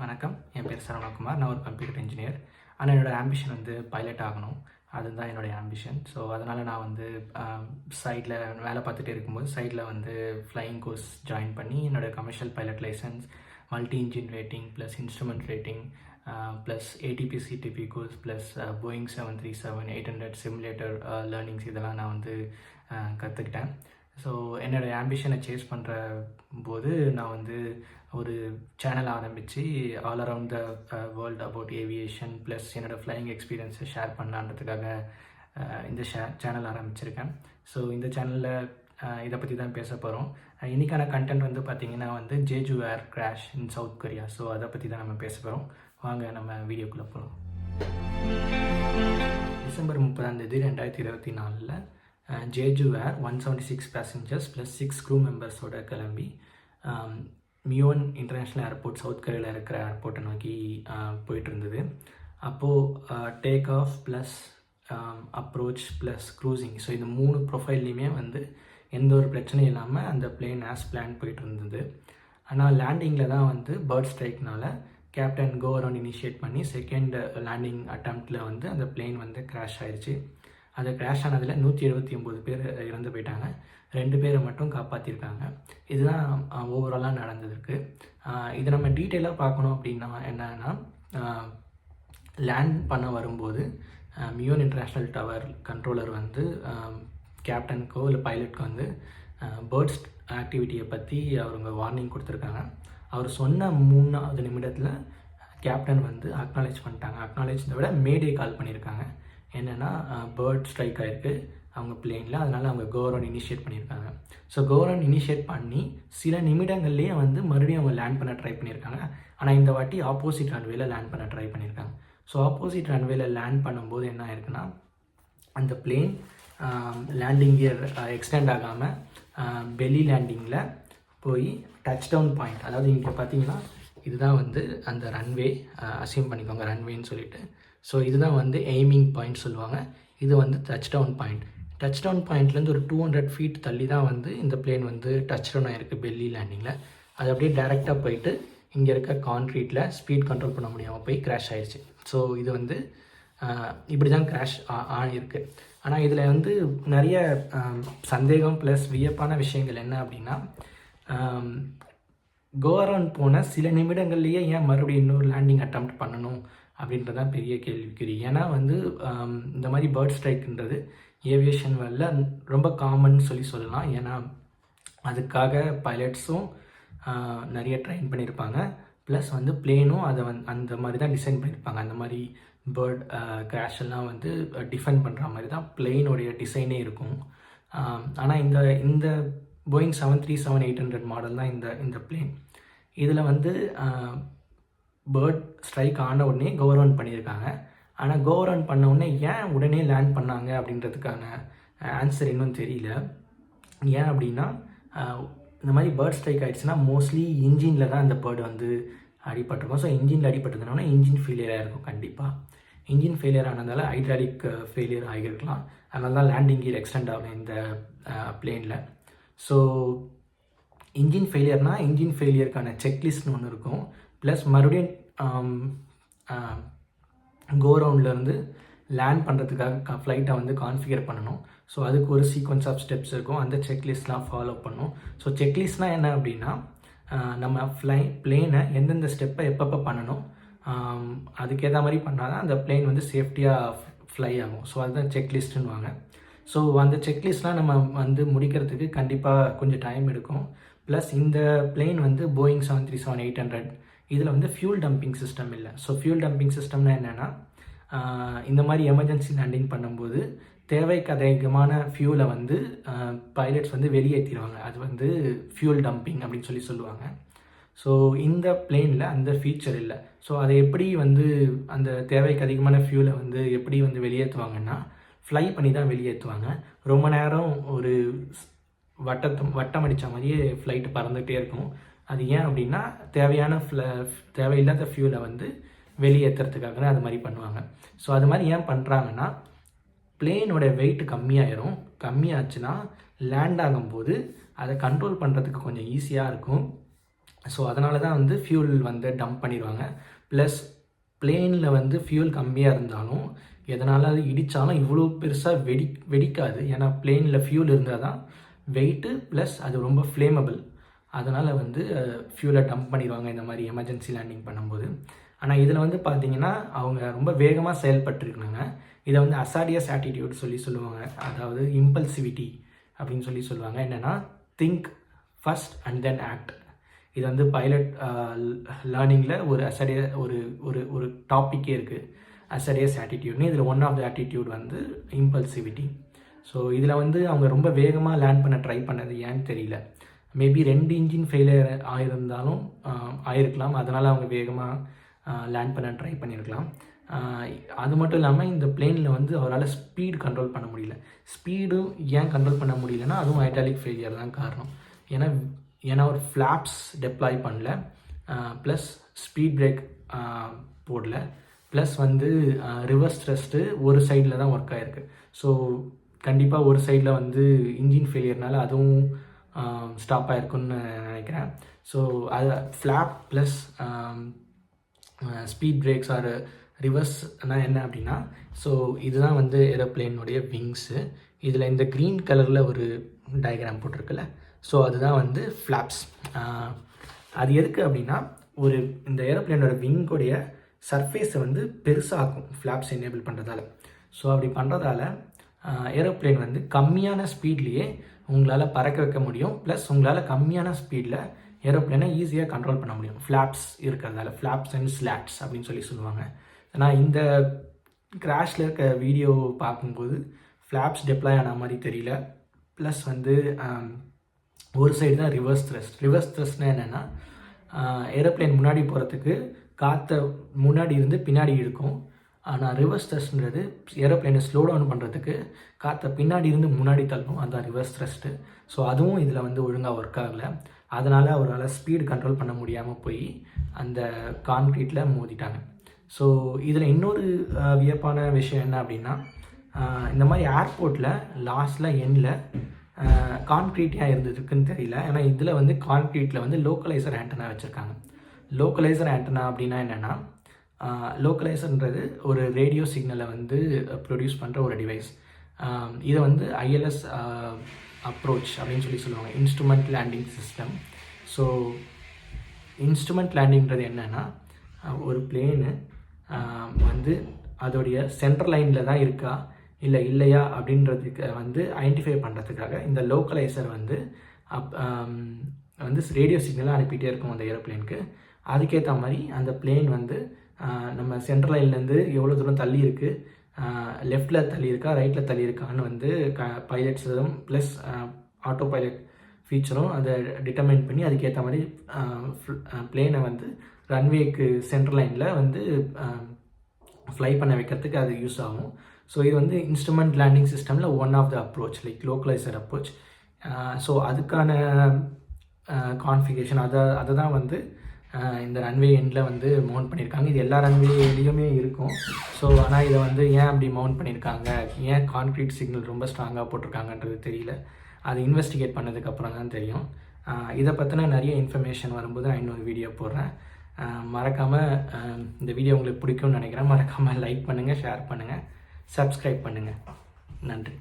வணக்கம். என் பேர் சரவணகுமார். நான் ஒரு கம்ப்யூட்டர் இன்ஜினியர். ஆனால் என்னோடய ஆம்பிஷன் வந்து பைலட் ஆகணும். அதுதான் என்னுடைய ஆம்பிஷன். ஸோ அதனால் நான் வந்து சைடில் வேலை பார்த்துட்டே இருக்கும்போது சைடில் வந்து ஃப்ளையிங் கோர்ஸ் ஜாயின் பண்ணி என்னோடய commercial pilot licence, multi engine rating plus instrument rating plus ATP CTP course plus Boeing 737 800 simulator learnings இதெல்லாம் நான் வந்து கற்றுக்கிட்டேன். ஸோ என்னோடய ஆம்பிஷனை சேஸ் பண்ணுற போது நான் வந்து ஒரு சேனல் ஆரம்பித்து all around the world about aviation plus என்னோடய ஃப்ளையிங் எக்ஸ்பீரியன்ஸை ஷேர் பண்ணலான்றதுக்காக இந்த சேனல் ஆரம்பிச்சிருக்கேன். ஸோ இந்த சேனலில் இதை பற்றி தான் பேச போகிறோம். இன்றைக்கான கண்டென்ட் வந்து பார்த்திங்கன்னா வந்து Jeju air crash in South Korea. So அதை பற்றி தான் நம்ம பேச போகிறோம். வாங்க நம்ம வீடியோக்குள்ளே போகலாம். டிசம்பர் 30 2024 ஜேஜு ஏர் 176 பேசஞ்சர்ஸ் ப்ளஸ் 6 க்ரூ மெம்பர்ஸோட கிளம்பி மியோன் இன்டர்நேஷ்னல் ஏர்போர்ட் சவுத் கொரியாவில் இருக்கிற ஏர்போர்ட்டை நோக்கி போயிட்டு இருந்தது. அப்போது take off plus approach plus cruising, so இந்த 3 ப்ரொஃபைல்லையுமே வந்து எந்த ஒரு பிரச்சனையும் இல்லாமல் அந்த பிளேன் ஆஸ் பிளான் போயிட்டு இருந்தது. ஆனால் லேண்டிங்கில் தான் வந்து பேர்ட் ஸ்ட்ரைக்னால் கேப்டன் கோ அரவுண்ட் இனிஷியேட் பண்ணி செகண்ட் லேண்டிங் அட்டம்ப்டில் வந்து அந்த பிளேன் வந்து கிராஷ் ஆயிடுச்சு. அது கிராஷ் ஆனதில் 179 பேர் இறந்து போயிட்டாங்க. 2 பேரை மட்டும் காப்பாற்றிருக்காங்க. இதுதான் ஓவராலாக நடந்ததுக்கு. இதை நம்ம டீட்டெயிலாக பார்க்கணும் அப்படின்னா என்னன்னா, லேண்ட் பண்ண வரும்போது மியோன் இன்டர்நேஷ்னல் டவர் கண்ட்ரோலர் வந்து கேப்டனுக்கோ இல்லை பைலட்க்கோ வந்து பேர்ட்ஸ் ஆக்டிவிட்டியை பற்றி அவங்க வார்னிங் கொடுத்துருக்காங்க. அவர் சொன்ன 3வது நிமிடத்தில் கேப்டன் வந்து அக்னாலேஜ் பண்ணிட்டாங்க. அக்னாலேஜ் விட மேடே கால் பண்ணியிருக்காங்க. என்னென்னா பேர்ட் ஸ்ட்ரைக் ஆகிருக்கு அவங்க பிளேனில், அதனால் அவங்க கவர்மெண்ட் இனிஷியேட் பண்ணியிருக்காங்க. ஸோ கவர்மெண்ட் இனிஷியேட் பண்ணி சில நிமிடங்கள்லேயே வந்து மறுபடியும் அவங்க லேண்ட் பண்ண ட்ரை பண்ணியிருக்காங்க. ஆனால் இந்த வாட்டி ஆப்போசிட் ரன்வேல லேண்ட் பண்ண ட்ரை பண்ணியிருக்காங்க. ஸோ ஆப்போசிட் ரன்வேல லேண்ட் பண்ணும்போது என்ன ஆயிருக்குன்னா, அந்த பிளேன் லேண்டிங் கியர் எக்ஸ்டெண்ட் ஆகாமல் பெல்லி லேண்டிங்கில் போய் டச் டவுன் பாயிண்ட், அதாவது இங்கே பார்த்தீங்கன்னா இதுதான் வந்து அந்த ரன்வே, அசியூம் பண்ணிக்கோங்க ரன்வேன்னு சொல்லிட்டு. ஸோ இதுதான் வந்து எய்மிங் பாயிண்ட் சொல்லுவாங்க. இது வந்து touch down point. Touch down பாயிண்ட்லேருந்து ஒரு 200 ஃபீட் தள்ளி தான் வந்து இந்த பிளேன் வந்து டச் டவுன் ஆகிருக்கு பெல்லி லேண்டிங்கில். அது அப்படியே டேரெக்டாக போயிட்டு இங்கே இருக்க கான்க்ரீட்டில் ஸ்பீட் கண்ட்ரோல் பண்ண முடியாமல் போய் கிராஷ் ஆயிடுச்சு. ஸோ இது வந்து இப்படி தான் கிராஷ் ஆகிருக்கு. ஆனால் இதில் வந்து நிறைய சந்தேகம் ப்ளஸ் வியப்பான விஷயங்கள் என்ன அப்படின்னா, கோ அரவுண்ட் போன சில நிமிடங்கள்லேயே ஏன் மறுபடியும் இன்னொரு லேண்டிங் அட்டெம்ப்ட் பண்ணணும் அப்படின்றதான் பெரிய கேள்விக்குறி. ஏன்னா வந்து இந்த மாதிரி பேர்ட் ஸ்ட்ரைக்ன்றது ஏவியேஷன் வேர்ல்டில் ரொம்ப காமன் சொல்லலாம். ஏன்னா அதுக்காக பைலட்ஸும் நிறைய ட்ரெயின் பண்ணியிருப்பாங்க. ப்ளஸ் வந்து பிளேனும் அதை அந்த மாதிரி தான் டிசைன் பண்ணியிருப்பாங்க. அந்த மாதிரி பேர்ட் கிராஷ் எல்லாம் வந்து டிஃபெண்ட் பண்ணுற மாதிரி தான் பிளேனுடைய டிசைனே இருக்கும். ஆனால் இந்த போயிங் 737 800 மாடல் தான் இந்த பிளேன். இதில் வந்து பேர்ட் ஸ்ட்ரைக் ஆன உடனே கவர்மெண்ட் பண்ணியிருக்காங்க. ஆனால் கவர்மெண்ட் பண்ண உடனே ஏன் உடனே லேண்ட் பண்ணாங்க அப்படின்றதுக்கான ஆன்சர் இன்னும் தெரியல. ஏன் அப்படின்னா, இந்த மாதிரி பேர்ட் ஸ்ட்ரைக் ஆகிடுச்சுன்னா மோஸ்ட்லி இன்ஜினில் தான் அந்த பேர்டு வந்து அடிபட்டிருக்கும். ஸோ இன்ஜினில் அடிபட்டதுனால இன்ஜின் ஃபெயிலியராக இருக்கும். கண்டிப்பாக இன்ஜின் ஃபெயிலியர் ஆனதால் ஹைட்ராலிக் ஃபெயிலியர் ஆகியிருக்கலாம். அதனால தான் லேண்டிங் கியர் எக்ஸ்டெண்ட் ஆகும் இந்த பிளேனில். ஸோ இன்ஜின் ஃபெயிலியர்னால் இன்ஜின் ஃபெயிலியருக்கான செக்லிஸ்ட்னு ஒன்று இருக்கும். ப்ளஸ் மறுபடியும் கோ ரவுண்ட்லேருந்து லேண்ட் பண்ணுறதுக்காக ஃப்ளைட்டை வந்து கான்ஃபிகர் பண்ணணும். ஸோ அதுக்கு ஒரு சீக்வன்ஸ் ஆஃப் ஸ்டெப்ஸ் இருக்கும். அந்த செக்லிஸ்ட்லாம் ஃபாலோ பண்ணணும். ஸோ செக்லிஸ்ட்னால் என்ன அப்படின்னா, நம்ம பிளேனை எந்தெந்த ஸ்டெப்பை எப்பப்போ பண்ணணும், அதுக்கேற்ற மாதிரி பண்ணால் தான் அந்த பிளேன் வந்து சேஃப்டியாக ஃப்ளை ஆகும். ஸோ அதுதான் செக்லிஸ்ட்டுன்னுவாங்க. ஸோ அந்த செக்லிஸ்ட்லாம் நம்ம வந்து முடிக்கிறதுக்கு கண்டிப்பாக கொஞ்சம் டைம் எடுக்கும். ப்ளஸ் இந்த பிளேன் வந்து போயிங் 737 800 இதில் வந்து ஃபியூல் டம்பிங் சிஸ்டம் இல்லை. ஸோ ஃபியூல் டம்பிங் சிஸ்டம்னா என்னென்னா, இந்த மாதிரி எமர்ஜென்சி லேண்டிங் பண்ணும்போது தேவைக்கு அதிகமான ஃபியூலை வந்து பைலட்ஸ் வந்து வெளியேற்றிடுவாங்க. அது வந்து ஃபியூல் டம்பிங் அப்படின்னு சொல்லுவாங்க. ஸோ இந்த பிளேனில் அந்த ஃபீச்சர் இல்லை. ஸோ அதை எப்படி வந்து அந்த தேவைக்கு அதிகமான ஃபியூலை வந்து எப்படி வந்து வெளியேற்றுவாங்கன்னா, ஃப்ளை பண்ணி தான் வெளியேற்றுவாங்க. ரொம்ப நேரம் ஒரு வட்டம் அடித்த மாதிரியே ஃப்ளைட்டு பறந்துகிட்டே இருக்கும். அது ஏன் அப்படின்னா, தேவையில்லாத ஃபியூலை வந்து வெளியேற்றுறதுக்காக தான் அது மாதிரி பண்ணுவாங்க. ஸோ அது மாதிரி ஏன் பண்ணுறாங்கன்னா, பிளேனோட வெயிட் கம்மியாச்சுன்னா லேண்ட் ஆகும்போது அதை கண்ட்ரோல் பண்ணுறதுக்கு கொஞ்சம் ஈஸியாக இருக்கும். ஸோ அதனால தான் வந்து ஃபியூல் வந்து டம்ப் பண்ணிடுவாங்க. ப்ளஸ் பிளேனில் வந்து ஃபியூல் கம்மியாக இருந்தாலும் எதனால் அது இடித்தாலும் இவ்வளோ பெருசாக வெடிக்காது. ஏன்னா பிளேனில் ஃபியூல் இருந்தால் தான் வெயிட்டு ப்ளஸ் அது ரொம்ப ஃப்ளேமபிள். அதனால் வந்து ஃபியூலை டம்ப் பண்ணிடுவாங்க இந்த மாதிரி எமர்ஜென்சி லேண்டிங் பண்ணும்போது. ஆனால் இதில் வந்து பார்த்திங்கன்னா அவங்க ரொம்ப வேகமாக செயல்பட்டுருக்காங்க. இதை வந்து அசாடியஸ் ஆட்டிடியூட் சொல்லுவாங்க. அதாவது இம்பல்சிவிட்டி அப்படின்னு சொல்லுவாங்க. என்னென்னா think first and then act. இது வந்து பைலட் லேர்னிங்கில் ஒரு டாப்பிக்கே இருக்குது, அசாடியஸ் ஆட்டிடியூட்னு. இதில் ஒன் ஆஃப் த ஆட்டிடியூட் வந்து இம்பல்சிவிட்டி. ஸோ இதில் வந்து அவங்க ரொம்ப வேகமாக லேண்ட் பண்ண ட்ரை பண்ணது ஏன்னு தெரியல. மேபி 2 இன்ஜின் ஃபெயிலியர் ஆகியிருந்தாலும் ஆயிருக்கலாம். அதனால் அவங்க வேகமாக லேண்ட் பண்ண ட்ரை பண்ணியிருக்கலாம். அது மட்டும் இல்லாமல் இந்த பிளேனில் வந்து அவரால் ஸ்பீடு கண்ட்ரோல் பண்ண முடியல. ஸ்பீடும் ஏன் கண்ட்ரோல் பண்ண முடியலன்னா அதுவும் ஹைட்ராலிக் ஃபெயிலியர் தான் காரணம். ஏன்னா ஒரு ஃப்ளாப்ஸ் டெப்ளாய் பண்ணல, ப்ளஸ் ஸ்பீட் பிரேக் போடல, ப்ளஸ் வந்து ரிவர்ஸ் த்ரஸ்ட்டு ஒரு சைடில் தான் ஒர்க் ஆகிருக்கு. ஸோ கண்டிப்பாக ஒரு சைடில் வந்து இன்ஜின் ஃபெயிலியர்னால அதுவும் ஸ்டாப் ஆகிருக்குன்னு நினைக்கிறேன். ஸோ அது flap plus speed brakes or ரிவர்ஸ்னால் என்ன அப்படின்னா, ஸோ இதுதான் வந்து ஏரோப்ளேனுடைய விங்ஸு. இதில் இந்த க்ரீன் கலரில் ஒரு டயக்ராம் போட்டிருக்குல்ல, ஸோ அதுதான் வந்து ஃப்ளாப்ஸ். அது எதுக்கு அப்படின்னா இந்த ஏரோப்ளேனோட விங்கோடைய சர்ஃபேஸை வந்து பெருசாகும் ஃப்ளாப்ஸ் எனேபிள் பண்ணுறதால. ஸோ அப்படி பண்ணுறதால ஏரோப்ளேன் வந்து கம்மியான ஸ்பீட்லேயே உங்களால் பறக்க வைக்க முடியும். ப்ளஸ் உங்களால் கம்மியான ஸ்பீடில் ஏரோப்ளேனை ஈஸியாக கண்ட்ரோல் பண்ண முடியும் ஃப்ளாப்ஸ் இருக்கிறதால. ஃப்ளாப்ஸ் அண்ட் ஸ்லாட்ஸ் அப்படின்னு சொல்லுவாங்க. நான் இந்த கிராஷில் இருக்க வீடியோ பார்க்கும்போது ஃப்ளாப்ஸ் டெப்ளாய் ஆன மாதிரி தெரியல. ப்ளஸ் வந்து ஒரு சைடு தான் ரிவர்ஸ் த்ரஸ்ட்னால் என்னென்னா, ஏரோப்ளேன் முன்னாடி போகிறதுக்கு காற்றை முன்னாடி இருந்து பின்னாடி இழுக்கும். ஆனால் ரிவர்ஸ் த்ரஸ்ட்ன்றது ஏரோப்ளேனை ஸ்லோ டவுன் பண்ணுறதுக்கு காற்றை பின்னாடி இருந்து முன்னாடி தள்ளும். அதுதான் ரிவர்ஸ் த்ரஸ்ட்டு. ஸோ அதுவும் இதில் வந்து ஒழுங்காக ஒர்க் ஆகலை. அதனால் அவரால் ஸ்பீடு கண்ட்ரோல் பண்ண முடியாமல் போய் அந்த கான்க்ரீட்டில் மோதிட்டாங்க. ஸோ இதில் இன்னொரு வியப்பான விஷயம் என்ன அப்படின்னா, இந்த மாதிரி ஏர்போர்ட்டில் லாஸ்ட்டில் எண்டில் கான்க்ரீட் ஏன் இருந்ததுக்குன்னு தெரியல. ஏன்னா இதில் வந்து கான்க்ரீட்டில் வந்து லோக்கலைசர் ஆண்டனா வச்சுருக்காங்க. லோக்கலைசர் ஆண்டனா அப்படின்னா என்னென்னா, லோக்கலைசர்ன்றது ஒரு ரேடியோ சிக்னலை வந்து ப்ரொடியூஸ் பண்ணுற ஒரு டிவைஸ். இதை வந்து ILS அப்ரோச் அப்படின்னு சொல்லுவாங்க, instrument landing system. So instrument லேண்டிங்கிறது என்னென்னா, ஒரு பிளேனு வந்து அதோடைய சென்ட்ரல் லைனில் தான் இருக்கா இல்லையா அப்படின்றதுக்கு வந்து ஐடென்டிஃபை பண்ணுறதுக்காக இந்த லோக்கலைசர் வந்து ரேடியோ சிக்னலாக அனுப்பிட்டே இருக்கும் அந்த ஏரோப்ளேனுக்கு. அதுக்கேற்ற மாதிரி அந்த பிளேன் வந்து நம்ம சென்ட்ரல் லைன்லேருந்து எவ்வளோ தூரம் தள்ளி இருக்குது, லெஃப்டில் தள்ளி இருக்கா ரைட்டில் தள்ளி இருக்கான்னு வந்து பைலட்ஸும் ப்ளஸ் ஆட்டோ பைலட் ஃபீச்சரும் அதை டிட்டர்மைன் பண்ணி அதுக்கேற்ற மாதிரி பிளேனை வந்து ரன்வேக்கு சென்ட்ரல் லைனில் வந்து ஃப்ளை பண்ண வைக்கிறதுக்கு அது யூஸ் ஆகும். ஸோ இது வந்து இன்ஸ்ட்ருமெண்ட் லேண்டிங் சிஸ்டமில் one of the approach, like localiser approach. So அதுக்கான கான்ஃபிகரேஷன் அதை தான் வந்து இந்த ரன்வே எண்டில் வந்து மவுண்ட் பண்ணியிருக்காங்க. இது எல்லா ரன்வேலையுமே இருக்கும். ஸோ ஆனால் இதை வந்து ஏன் அப்படி மவுண்ட் பண்ணியிருக்காங்க, ஏன் கான்க்ரீட் சிக்னல் ரொம்ப ஸ்ட்ராங்காக போட்டிருக்காங்கன்றது தெரியல. அது இன்வெஸ்டிகேட் பண்ணதுக்கப்புறம் தான் தெரியும். இதை பற்றின நிறைய இன்ஃபர்மேஷன் வரும்போது நான் இன்னொரு வீடியோ போடுறேன். மறக்காமல் இந்த வீடியோ உங்களுக்கு பிடிக்கும்னு நினைக்கிறேன். மறக்காமல் லைக் பண்ணுங்கள், ஷேர் பண்ணுங்கள், சப்ஸ்கிரைப் பண்ணுங்கள். நன்றி.